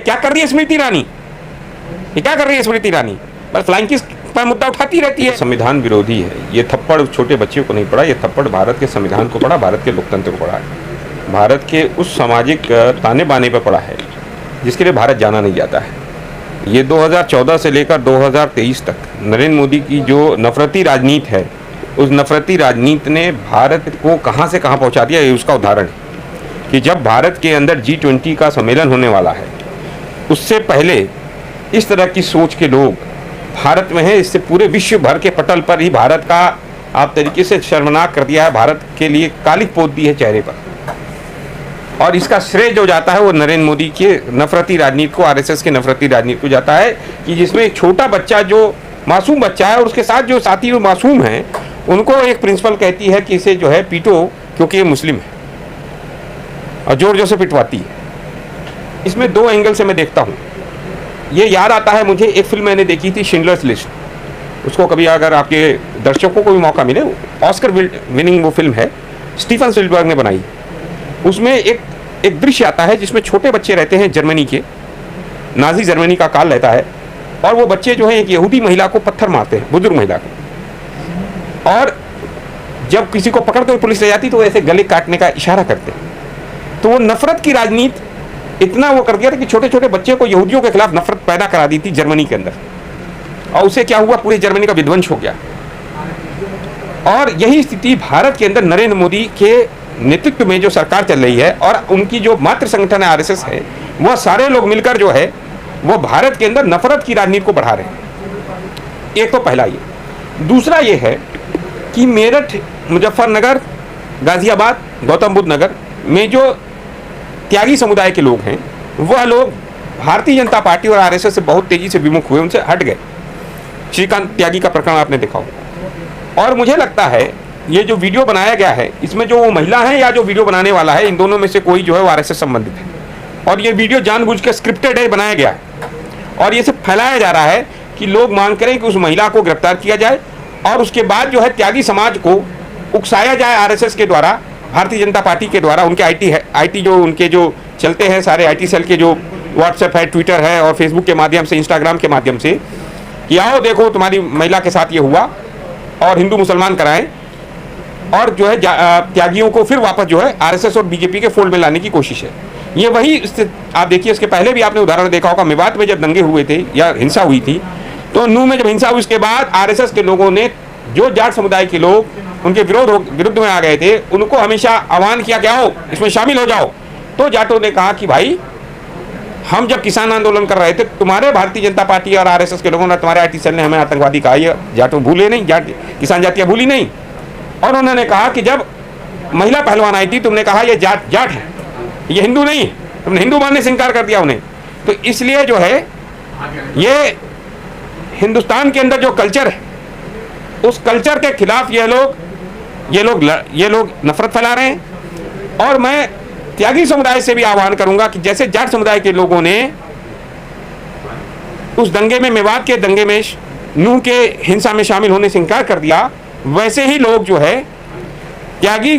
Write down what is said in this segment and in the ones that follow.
क्या कर रही है स्मृति ईरानी? ये क्या कर रही है स्मृति ईरानी? बस फ्लाइंग किस पर मुद्दा उठाती रहती है। संविधान विरोधी है। ये थप्पड़ छोटे बच्चे को नहीं पड़ा, ये थप्पड़ भारत के संविधान को पड़ा, भारत के लोकतंत्र को पड़ा है, भारत के उस सामाजिक ताने बाने पर पड़ा है जिसके लिए भारत जाना नहीं जाता है। ये 2014 से लेकर 2023 तक नरेंद्र मोदी की जो नफरती राजनीति है, उस नफरती राजनीति ने भारत को कहां से कहां पहुंचा दिया। ये उसका उदाहरण है कि जब भारत के अंदर G20 का सम्मेलन होने वाला है, उससे पहले इस तरह की सोच के लोग भारत में है। इससे पूरे विश्व भर के पटल पर ही भारत का आप तरीके से शर्मनाक कर दिया है, भारत के लिए कालिक पोत दी है चेहरे पर। और इसका श्रेय जो जाता है वो नरेंद्र मोदी के नफरती राजनीति को, RSS के नफरती राजनीति को जाता है कि जिसमें एक छोटा बच्चा जो मासूम बच्चा है और उसके साथ जो साथी जो मासूम हैं, उनको एक प्रिंसिपल कहती है कि इसे जो है पीटो क्योंकि ये मुस्लिम है, और जोर जोर से पिटवाती है। इसमें दो एंगल से मैं देखता हूँ। ये याद आता है मुझे, एक फिल्म मैंने देखी थी शिंडलर्स लिस्ट। उसको कभी अगर आपके दर्शकों को भी मौका मिले, ऑस्कर विनिंग वो फिल्म है, स्टीफन स्पीलबर्ग ने बनाई। उसमें एक दृश्य आता है जिसमें छोटे बच्चे रहते हैं जर्मनी के, नाजी जर्मनी का काल रहता है, और वो बच्चे जो है एक यहूदी महिला को पत्थर मारते हैं, बुजुर्ग महिला को, और जब किसी को पकड़ते हुए पुलिस ले जाती तो ऐसे गले काटने का इशारा करते हैं। तो वो नफरत की राजनीति इतना वो कर दिया था कि छोटे छोटे बच्चे को यहूदियों के खिलाफ नफरत पैदा करा दी थी जर्मनी के अंदर, और उससे क्या हुआ, पूरे जर्मनी का विध्वंस हो गया। और यही स्थिति भारत के अंदर नरेंद्र मोदी के नेतृत्व में जो सरकार चल रही है और उनकी जो मातृ संगठन है RSS है, वह सारे लोग मिलकर जो है वो भारत के अंदर नफरत की राजनीति को बढ़ा रहे हैं। एक तो पहला ये। दूसरा ये है कि मेरठ, मुजफ्फरनगर, गाजियाबाद, गौतम बुद्ध नगर में जो त्यागी समुदाय के लोग हैं, वह लोग भारतीय जनता पार्टी और RSS से बहुत तेजी से विमुख हुए, उनसे हट गए। श्रीकांत त्यागी का प्रकरण आपने देखा होगा। और मुझे लगता है ये जो वीडियो बनाया गया है, इसमें जो वो महिला है या जो वीडियो बनाने वाला है, इन दोनों में से कोई जो है वो RSS संबंधित है। और ये वीडियो जानबूझ के स्क्रिप्टेड है, बनाया गया है, और ये सब फैलाया जा रहा है कि लोग मांग करें कि उस महिला को गिरफ्तार किया जाए और उसके बाद जो है त्यागी समाज को उकसाया जाए RSS के द्वारा, भारतीय जनता पार्टी के द्वारा। उनके IT जो उनके जो चलते हैं सारे IT सेल के जो व्हाट्सएप है, ट्विटर है और फेसबुक के माध्यम से, इंस्टाग्राम के माध्यम से, कि आओ देखो तुम्हारी महिला के साथ ये हुआ, और हिंदू मुसलमान कराएं, और जो है त्यागियों को फिर वापस जो है RSS और BJP के फोल्ड में लाने की कोशिश है। ये वही आप देखिए, इसके पहले भी आपने उदाहरण देखा होगा, मेवात में जब दंगे हुए थे या हिंसा हुई थी, तो नूह में जब हिंसा हुई उसके बाद RSS के लोगों ने, जो जाट समुदाय के लोग उनके विरुद्ध में आ गए थे, उनको हमेशा आह्वान किया कि आओ इसमें शामिल हो जाओ। तो जाटों ने कहा कि भाई हम जब किसान आंदोलन कर रहे थे, तुम्हारे भारतीय जनता पार्टी और RSS के लोगों ने, तुम्हारे IT सेल ने हमें आतंकवादी कहा। ये जाटों भूले नहीं, जाट किसान जातियाँ भूली नहीं। और उन्होंने कहा कि जब महिला पहलवान आई थी, तुमने कहा ये जाट है, ये हिंदू नहीं है, तुमने हिंदू मानने से इनकार कर दिया उन्हें। तो इसलिए जो है ये हिंदुस्तान के अंदर जो कल्चर है, उस कल्चर के खिलाफ ये लोग नफरत फैला रहे हैं। और मैं त्यागी समुदाय से भी आह्वान करूंगा कि जैसे जाट समुदाय के लोगों ने उस दंगे में, मेवात के दंगे में, नूह के हिंसा में शामिल होने से इनकार कर दिया, वैसे ही लोग जो है त्यागी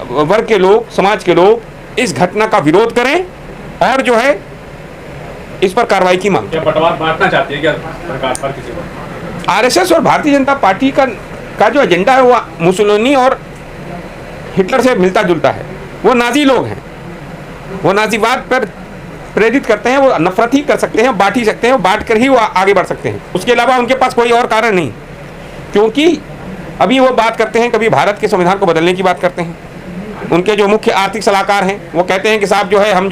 वर्ग के लोग, समाज के लोग इस घटना का विरोध करें और जो है इस पर कार्रवाई की मांग। बंटवारा बांटना चाहती है क्या सरकार पर किसी को? RSS और भारतीय जनता पार्टी का जो एजेंडा है वो मुसोलिनी और हिटलर से मिलता जुलता है। वो नाजी लोग हैं, वो नाजीवाद पर प्रेरित करते हैं, वो नफरत ही कर सकते हैं, बांट ही सकते हैं, बांट कर ही वो आगे बढ़ सकते हैं। उसके अलावा उनके पास कोई और कारण नहीं, क्योंकि अभी वो बात करते हैं, कभी भारत के संविधान को बदलने की बात करते हैं। उनके जो मुख्य आर्थिक सलाहकार हैं वो कहते हैं कि साहब जो है हम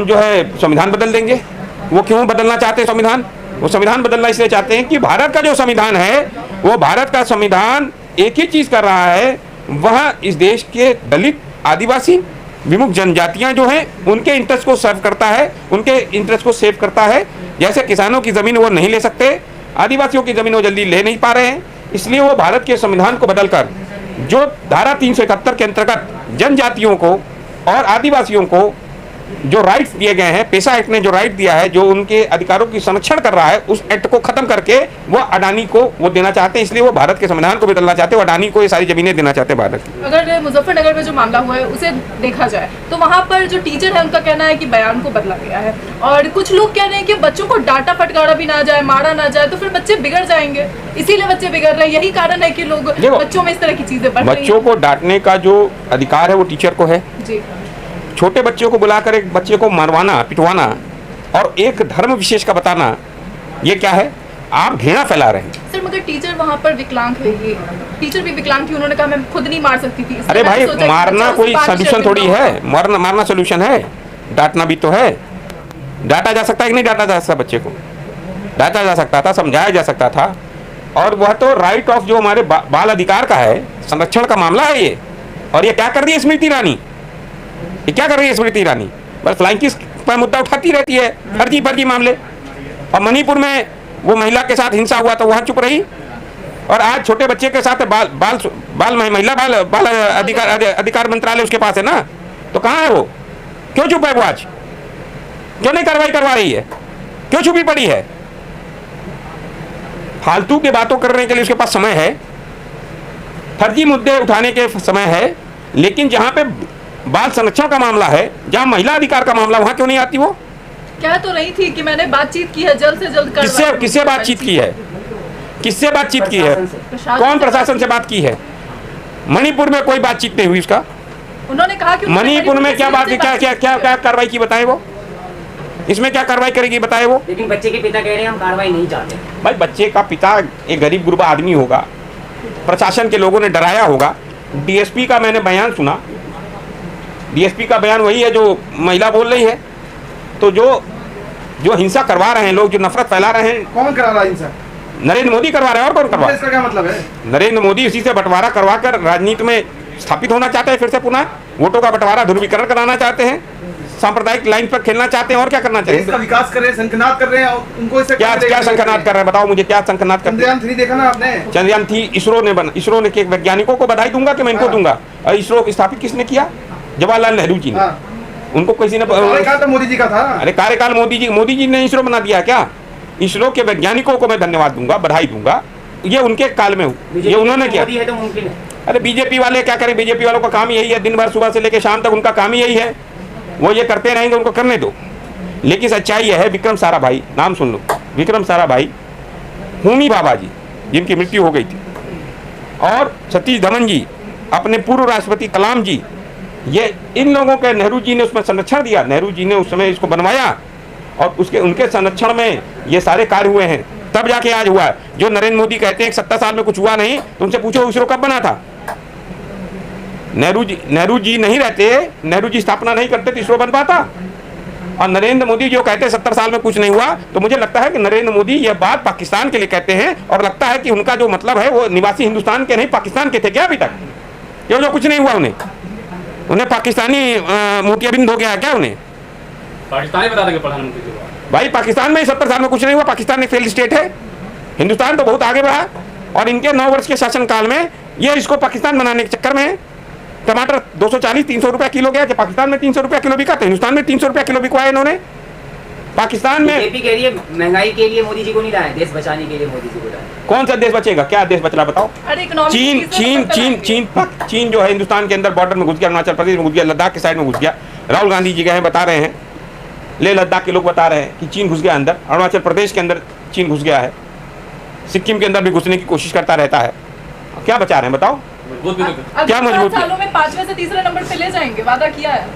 जो है संविधान बदल देंगे। वो क्यों बदलना चाहते हैं संविधान? वो संविधान बदलना इसलिए चाहते हैं कि भारत का जो संविधान है, वो भारत का संविधान एक ही चीज़ कर रहा है, वह इस देश के दलित, आदिवासी, विमुक्त जनजातियां जो हैं उनके इंटरेस्ट को सर्व करता है, उनके इंटरेस्ट को सेव करता है। जैसे किसानों की ज़मीन वो नहीं ले सकते, आदिवासियों की ज़मीन वो जल्दी ले नहीं पा रहे हैं, इसलिए वो भारत के संविधान को बदलकर जो धारा 371 के अंतर्गत जनजातियों को और आदिवासियों को जो राइट्स दिए गए हैं, पेशा एक्ट ने जो राइट दिया है, जो उनके अधिकारों की संरक्षण कर रहा है, उस एक्ट को खत्म करके वो अडानी को वो देना चाहते हैं। इसलिए वो भारत के संविधान को बदलना चाहते हैं, अडानी को ये सारी जमीनें देना चाहते हैं भारत की। अगर मुजफ्फरनगर में जो मामला हुआ है उसे देखा जाए तो वहाँ पर जो टीचर है उनका कहना है कि बयान को बदला गया है, और कुछ लोग कह रहे हैं कि बच्चों को डांटा फटकारा भी ना जाए, मारा ना जाए, तो फिर बच्चे बिगड़ जाएंगे, इसीलिए बच्चे बिगड़ रहे हैं। यही कारण है कि लोग बच्चों में इस तरह की चीजें बढ़ रही हैं। बच्चों को डांटने का जो अधिकार है वो टीचर को है। जी, छोटे बच्चों को बुलाकर एक बच्चे को मारवाना, पिटवाना और एक धर्म विशेष का बताना, ये क्या है? आप घृणा फैला रहे हैं। सर मगर टीचर वहाँ पर विकलांग है, ये टीचर भी विकलांग थी, उन्होंने कहा मैं खुद नहीं मार सकती थी। अरे भाई, मारना कोई सोल्यूशन थोड़ी है, मारना सोल्यूशन है, डांटना भी तो है। डांटा जा सकता है कि नहीं डांटा जा सकता? बच्चे को डांटा जा सकता था, समझाया जा सकता था, और वह तो राइट ऑफ जो हमारे बाल अधिकार का है, संरक्षण का मामला है ये। और ये क्या कर रही है स्मृति ईरानी? ये क्या कर रही है स्मृति ईरानी? बस फ्लाइंग किस पर मुद्दा उठाती रहती है, फर्जी मामले। और मणिपुर में वो महिला के साथ हिंसा हुआ तो वहाँ चुप रही, और आज छोटे बच्चे के साथ महिला बाल अधिकार मंत्रालय उसके पास है ना, तो कहाँ है वो? क्यों चुप है वो? आज क्यों नहीं कार्रवाई करवा रही है? क्यों छुपी पड़ी है? फालतू की बातों करने के लिए उसके पास समय है, फर्जी मुद्दे उठाने के समय है, लेकिन जहाँ पे बाल संरक्षण का मामला है, जहाँ महिला अधिकार का मामला, वहाँ क्यों नहीं आती वो? कह तो रही थी कि मैंने बातचीत की है, जल्द से जल्द किससे बातचीत की है? किससे बातचीत की है? कौन प्रशासन से बात की है? मणिपुर में कोई बातचीत नहीं हुई उसका। उन्होंने कहा कि मणिपुर में क्या बात, क्या कार्रवाई की बताए वो? इसमें क्या कार्रवाई करेगी बताए वो? लेकिन बच्चे के पिता कह रहे हैं हम कार्रवाई नहीं चाहते। भाई, बच्चे का पिता एक गरीब गुरबा आदमी होगा, प्रशासन के लोगों ने डराया होगा। डीएसपी का मैंने बयान सुना, डीएसपी का बयान वही है जो महिला बोल रही है। तो जो हिंसा करवा रहे हैं लोग, जो नफरत फैला रहे हैं, कौन करा रहा है हिंसा? नरेंद्र मोदी करवा रहे हैं, और कौन करवा? इसका क्या मतलब है? नरेंद्र मोदी इसी से बंटवारा करवाकर राजनीति में स्थापित होना चाहते हैं, फिर से पुनः वोटों का बंटवारा, ध्रुवीकरण कराना चाहते हैं, सांप्रदायिक लाइन पर खेलना चाहते हैं, और क्या करना चाहते हैं? इसका विकास कर रहे हैं, शंखनाद कर रहे हैं, उनको इससे क्या शंखनाद कर रहे हैं? बताओ मुझे, क्या शंखनाद कर रहे हैं? चंद्रयान 3 देखा ना आपने? चंद्रयान 3 इसरो ने के वैज्ञानिकों को बधाई दूंगा कि मैं इनको दूंगा। और इसरो स्थापित किसने किया? जवाहरलाल नेहरू जी ने। उनको किसी ने, कार्यकाल तो मोदी जी का था। अरे कार्यकाल मोदी जी ने इसरो बना दिया क्या? इसरो के वैज्ञानिकों को मैं धन्यवाद दूंगा, बधाई दूंगा, ये उनके काल में ये उन्होंने किया। है तो मुमकिन है। अरे बीजेपी वाले क्या करें? बीजेपी वालों का काम यही है, दिन भर सुबह से लेकर शाम तक उनका काम यही है, वो ये करते रहेंगे, उनको करने दो। लेकिन सच्चाई यह है, विक्रम साराभाई, नाम सुन लो, विक्रम साराभाई, होमी भाभा जी जिनकी मृत्यु हो गई थी, और सतीश धवन जी, अपने पूर्व राष्ट्रपति कलाम जी, ये इन लोगों के नेहरू जी ने उसमें संरक्षण दिया, नेहरू जी ने उस समय इसको बनवाया, और उनके संरक्षण में ये सारे कार्य हुए हैं, तब जाके आज हुआ है। जो नरेंद्र मोदी कहते हैं 70 साल में कुछ हुआ नहीं, तो उनसे पूछो इसरो कब बना था? नेहरू जी नहीं रहते, नेहरू जी स्थापना नहीं करते तो इसरो बन पाता। और नरेंद्र मोदी जो कहते हैं 70 साल में कुछ नहीं हुआ, तो मुझे लगता है कि नरेंद्र मोदी यह बात पाकिस्तान के लिए कहते हैं, और लगता है कि उनका जो मतलब है वो निवासी हिंदुस्तान के नहीं पाकिस्तान के थे क्या अभी तक? क्यों जो कुछ नहीं हुआ उन्हें पाकिस्तानी मोतियाबिंद हो गया है क्या उन्हें? पाकिस्तानी बता देंगे प्रधानमंत्री जी। भाई, पाकिस्तान में 70 साल में कुछ नहीं हुआ, पाकिस्तान एक फेल्ड स्टेट है, हिंदुस्तान तो बहुत आगे बढ़ा, और इनके 9 वर्ष के शासनकाल में ये इसको पाकिस्तान बनाने के चक्कर में टमाटर 240-300 रुपया किलो गया। जब पाकिस्तान में 300 रुपया किलो बिका तो हिंदुस्तान में 300 रुपया किलो बिकवाया इन्होंने। पाकिस्तान में बीजेपी कह रही है महंगाई के लिए मोदी जी को नहीं लाया, देश बचाने के लिए मोदी जी को लाया। कौन सा देश बचेगा? क्या देश बच रहा बताओ? चीन जो है हिंदुस्तान के अंदर बॉर्डर में घुस गया, अरुणाचल प्रदेश में घुस गया, लद्दाख के साइड में घुस गया। राहुल गांधी जी गए बता रहे हैं, लेह लद्दाख के लोग बता रहे हैं कि चीन घुस गया अंदर, अरुणाचल प्रदेश के अंदर चीन घुस गया है, सिक्किम के अंदर भी घुसने की कोशिश करता रहता है। क्या बचा रहे हैं बताओ? क्या मजबूत सालों में 5वें से तीसरे नंबर पे ले जाएंगे, वादा किया है।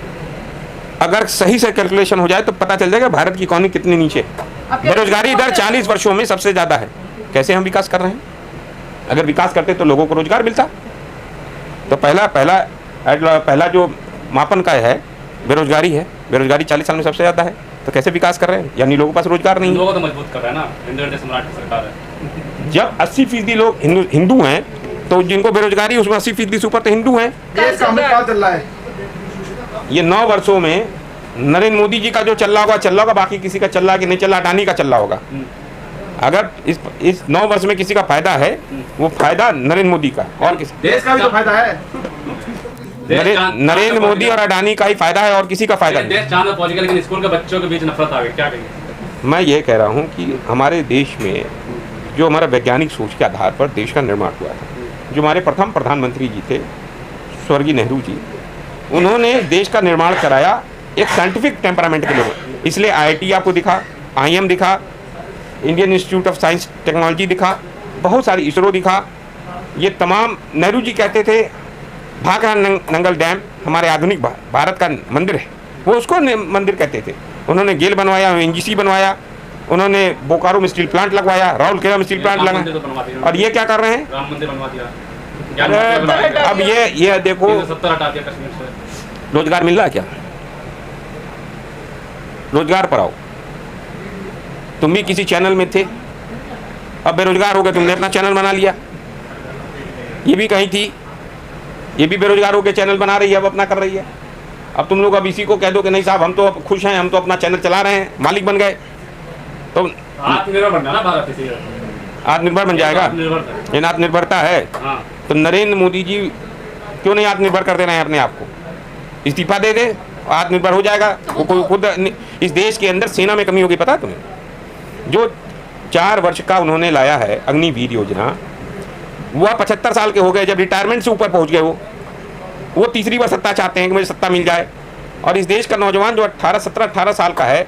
अगर सही से कैलकुलेशन हो जाए तो पता चल जाएगा भारत की इकोनॉमी कितनी नीचे। बेरोजगारी दर 40 वर्षों में सबसे ज्यादा है। कैसे हम विकास कर रहे हैं? अगर विकास करते तो लोगों को रोजगार मिलता। तो पहला जो मापन का है बेरोजगारी है, बेरोजगारी 40 साल में सबसे ज्यादा है। तो कैसे विकास कर रहे हैं? यानी लोगों के पास रोजगार नहीं है। लोगों को तो मजबूत कर रहा है ना, हिंदू सम्राट की सरकार है। जब 80% लोग हिंदू हैं तो जिनको बेरोजगारी उसमें 80% से ऊपर तो हिंदू हैं। देश का अमृत काल चल रहा है। ये 9 वर्षों में नरेंद्र मोदी जी का जो चल रहा होगा, बाकी किसी का चल रहा है कि नहीं चल रहा, अडानी का चल रहा होगा। अगर इस 9 वर्ष में किसी का फायदा है, वो फायदा नरेंद्र मोदी का, और किसी देश का भी तो फायदा है। नरेंद्र मोदी और अडानी का ही फायदा है और किसी का फायदा नहीं। देश चांद में पहुंच गया, लेकिन स्कूल के बच्चों के बीच नफरत आ गई, क्या कहेंगे? मैं ये कह रहा हूँ कि हमारे देश में जो हमारा वैज्ञानिक सोच के आधार पर देश का निर्माण हुआ था, जो हमारे प्रथम प्रधानमंत्री जी थे स्वर्गीय नेहरू जी, उन्होंने देश का निर्माण कराया एक साइंटिफिक टेम्परामेंट के लोगों। इसलिए आईआईटी आपको दिखा, आईएम दिखा, Indian institute of science technology दिखा, बहुत सारी इसरो दिखा। ये तमाम नेहरू जी कहते थे भाखड़ा नंगल डैम हमारे आधुनिक भारत का मंदिर है, वो उसको मंदिर कहते थे। उन्होंने गेल बनवाया, एनजीसी बनवाया, उन्होंने बोकारो में स्टील प्लांट लगवाया, राउरकेला में स्टील प्लांट लगाया। और ये क्या कर रहे हैं? राम मंदिर बनवा दिया। अब ये देखो, 70 हटा दिया कश्मीर से। रोजगार मिल रहा है क्या? रोजगार पर आओ। तुम भी किसी चैनल में थे, अब बेरोजगार हो गए, तुमने अपना चैनल बना लिया। ये भी कहीं थी, ये भी बेरोजगार होकर चैनल बना रही है, अब अपना कर रही है। अब तुम लोग अब इसी को कह दो कि नहीं साहब हम तो अब खुश हैं, हम तो अपना चैनल चला रहे हैं, मालिक बन गए, तो आत्मनिर्भर बनना ना भारत, इसी आत्मनिर्भर बन जाएगा। ये आत्मनिर्भरता है। हाँ। तो नरेंद्र मोदी जी क्यों नहीं आत्मनिर्भर कर दे रहे हैं अपने आप को? इस्तीफा दे दे, आत्मनिर्भर हो जाएगा। वो कोई खुद इस देश के अंदर सेना में कमी होगी, पता है तुम्हें? जो 4 वर्ष का उन्होंने लाया है अग्निवीर योजना, वह 75 साल के हो गए, जब रिटायरमेंट से ऊपर पहुंच गए वो तीसरी बार सत्ता चाहते हैं कि मुझे सत्ता मिल जाए। और इस देश का नौजवान जो 18 साल का है,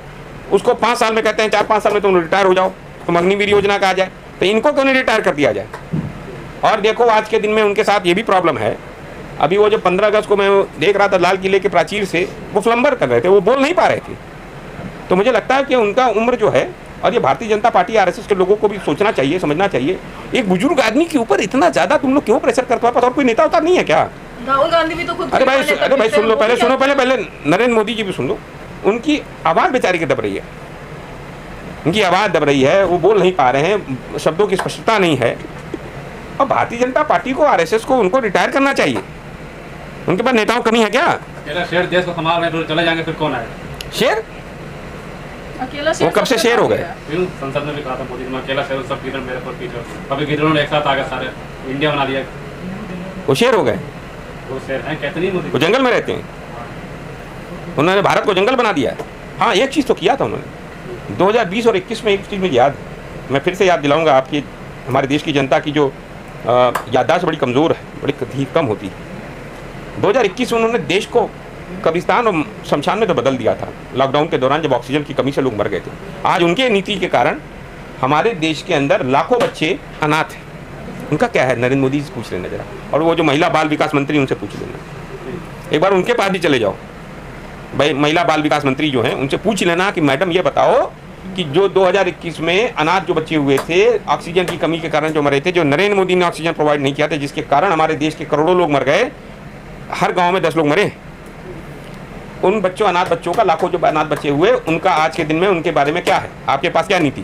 उसको 5 साल में कहते हैं 4-5 साल में तुम रिटायर हो जाओ, तुम अग्निवीर योजना का आ जाए। तो इनको क्यों नहीं रिटायर कर दिया जाए? और देखो आज के दिन में उनके साथ ये भी प्रॉब्लम है। अभी वो जो 15 अगस्त को मैं देख रहा था लाल किले के प्राचीर से, वो फ्लम्बर कर रहे थे, वो बोल नहीं पा रहे थे। तो मुझे लगता है कि उनका उम्र जो है, और ये भारतीय जनता पार्टी आरएसएस के लोगों को भी सोचना चाहिए, समझना चाहिए, एक बुजुर्ग आदमी के ऊपर इतना ज्यादा तुम लोग क्यों प्रेशर करते हो? और कोई नेता होता नहीं है क्या? राहुल गांधी भी तो खुद अरे भाई सुन लो, पहले नरेंद्र मोदी जी भी सुन लो। उनकी आवाज बेचारी की दब रही है, उनकी आवाज दब रही है, वो बोल नहीं पा रहे हैं, शब्दों की स्पष्टता नहीं है। और भारतीय जनता पार्टी को, आरएसएस को, उनको रिटायर करना चाहिए। उनके पास नेताओं कमी है क्या? शेर देश को संभाल रहे हैं, चले जाएंगे फिर कौन आएगा? शेर अकेला वो कब से शेर हो गए? संसद में भी कहा था मोदी ने, अकेला शेर, सब गिरन मेरे पर पीछे। अभी गिरनों ने एक साथ आ गए, सारे इंडिया बना लिया। वो शेर हो गए? वो शेर हैं, कहते नहीं मोदी। वो जंगल में रहते हैं, उन्होंने भारत को जंगल बना दिया है। हाँ, एक चीज़ तो किया था उन्होंने 2020 और 21 में, एक चीज़ मुझे याद है, मैं फिर से याद दिलाऊंगा आपकी, हमारे देश की जनता की जो याददाश्त बड़ी कमज़ोर है, बड़ी कम होती है। 2021 में उन्होंने देश को कब्रिस्तान और शमशान में तो बदल दिया था, लॉकडाउन के दौरान जब ऑक्सीजन की कमी से लोग मर गए थे। आज उनके नीति के कारण हमारे देश के अंदर लाखों बच्चे अनाथ हैं। उनका क्या है? नरेंद्र मोदी से पूछ लेना जरा, और वो जो महिला बाल विकास मंत्री उनसे पूछ लेना, एक बार उनके पास भी चले जाओ भाई। महिला बाल विकास मंत्री जो हैं उनसे पूछ लेना कि मैडम ये बताओ कि जो 2021 में अनाथ जो बच्चे हुए थे ऑक्सीजन की कमी के कारण जो मरे थे, जो नरेंद्र मोदी ने ऑक्सीजन प्रोवाइड नहीं किया था, जिसके कारण हमारे देश के करोड़ों लोग मर गए, हर गांव में 10 लोग मरे। उन बच्चों, अनाथ बच्चों का, लाखों जो अनाथ बच्चे हुए, उनका आज के दिन में उनके बारे में क्या है? आपके पास क्या नीति?